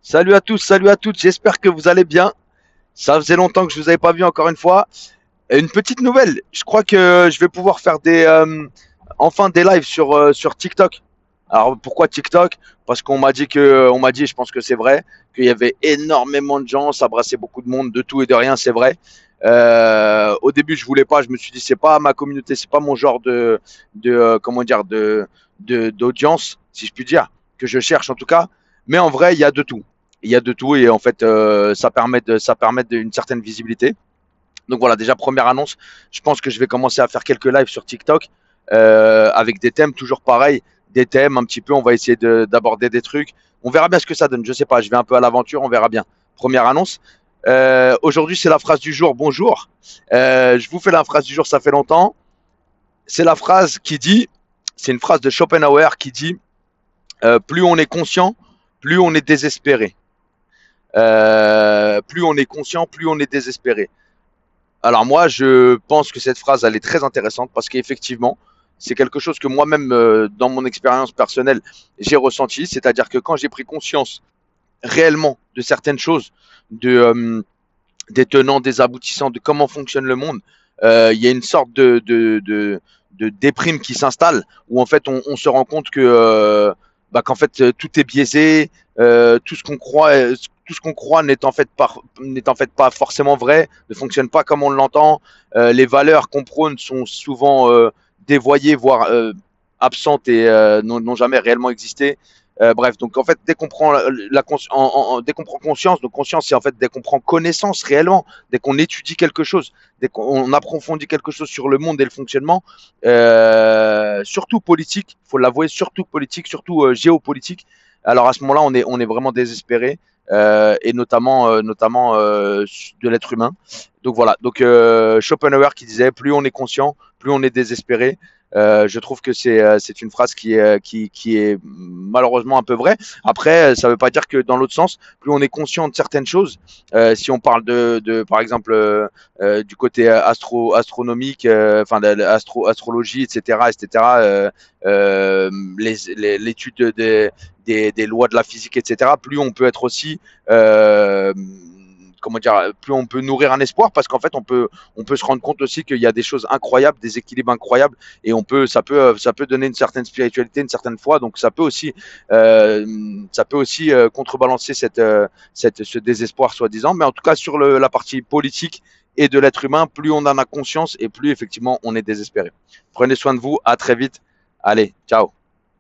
Salut à tous, salut à toutes, j'espère que vous allez bien. Ça faisait longtemps que je vous avais pas vu encore une fois. Et une petite nouvelle, je crois que je vais pouvoir faire enfin des lives sur TikTok. Alors pourquoi TikTok? Parce qu'on m'a dit on m'a dit, je pense que c'est vrai, qu'il y avait énormément de gens, ça brassait beaucoup de monde, de tout et de rien, c'est vrai. Au début, je voulais pas, je me suis dit c'est pas ma communauté, c'est pas mon genre comment dire d'audience, si je puis dire, que je cherche en tout cas. Mais en vrai, il y a de tout. Il y a de tout et en fait, ça permet d'une certaine visibilité. Donc voilà, déjà première annonce, je pense que je vais commencer à faire quelques lives sur TikTok avec des thèmes toujours pareils, des thèmes un petit peu, on va essayer d'aborder des trucs. On verra bien ce que ça donne, je sais pas, je vais un peu à l'aventure, on verra bien. Première annonce. Aujourd'hui, c'est la phrase du jour, bonjour. Je vous fais la phrase du jour, ça fait longtemps. C'est la phrase qui dit, c'est une phrase de Schopenhauer qui dit, plus on est conscient, plus on est désespéré. Plus on est conscient, plus on est désespéré. Alors moi, je pense que cette phrase, elle est très intéressante parce qu'effectivement, c'est quelque chose que moi-même, dans mon expérience personnelle, j'ai ressenti. C'est-à-dire que quand j'ai pris conscience réellement de certaines choses, des tenants, des aboutissants, de comment fonctionne le monde, il y a une sorte de déprime qui s'installe où en fait on se rend compte que qu'en fait tout est biaisé, tout ce qu'on croit n'est en fait pas forcément vrai, ne fonctionne pas comme on l'entend. Les valeurs qu'on prône sont souvent dévoyées, voire absentes et n'ont jamais réellement existé. Bref, donc en fait, dès qu'on prend dès qu'on prend conscience, donc conscience, c'est en fait dès qu'on prend connaissance réellement, dès qu'on étudie quelque chose, dès qu'on approfondit quelque chose sur le monde et le fonctionnement, surtout politique, il faut l'avouer, surtout politique, surtout géopolitique. Alors à ce moment-là, on est vraiment désespéré, et notamment de l'être humain. Donc voilà. Donc Schopenhauer qui disait plus on est conscient, plus on est désespéré. Je trouve que c'est une phrase qui est malheureusement un peu vraie. Après, ça ne veut pas dire que dans l'autre sens, plus on est conscient de certaines choses, si on parle par exemple du côté astronomique, enfin astrologie, etc., etc., l'étude des lois de la physique, etc., plus on peut être aussi comment dire, plus on peut nourrir un espoir parce qu'en fait on peut se rendre compte aussi qu'il y a des choses incroyables, des équilibres incroyables et ça peut donner une certaine spiritualité, une certaine foi, donc ça peut aussi contrebalancer ce désespoir soi-disant, mais en tout cas sur la partie politique et de l'être humain, plus on en a conscience et plus effectivement on est désespéré. Prenez soin de vous, à très vite, allez, ciao.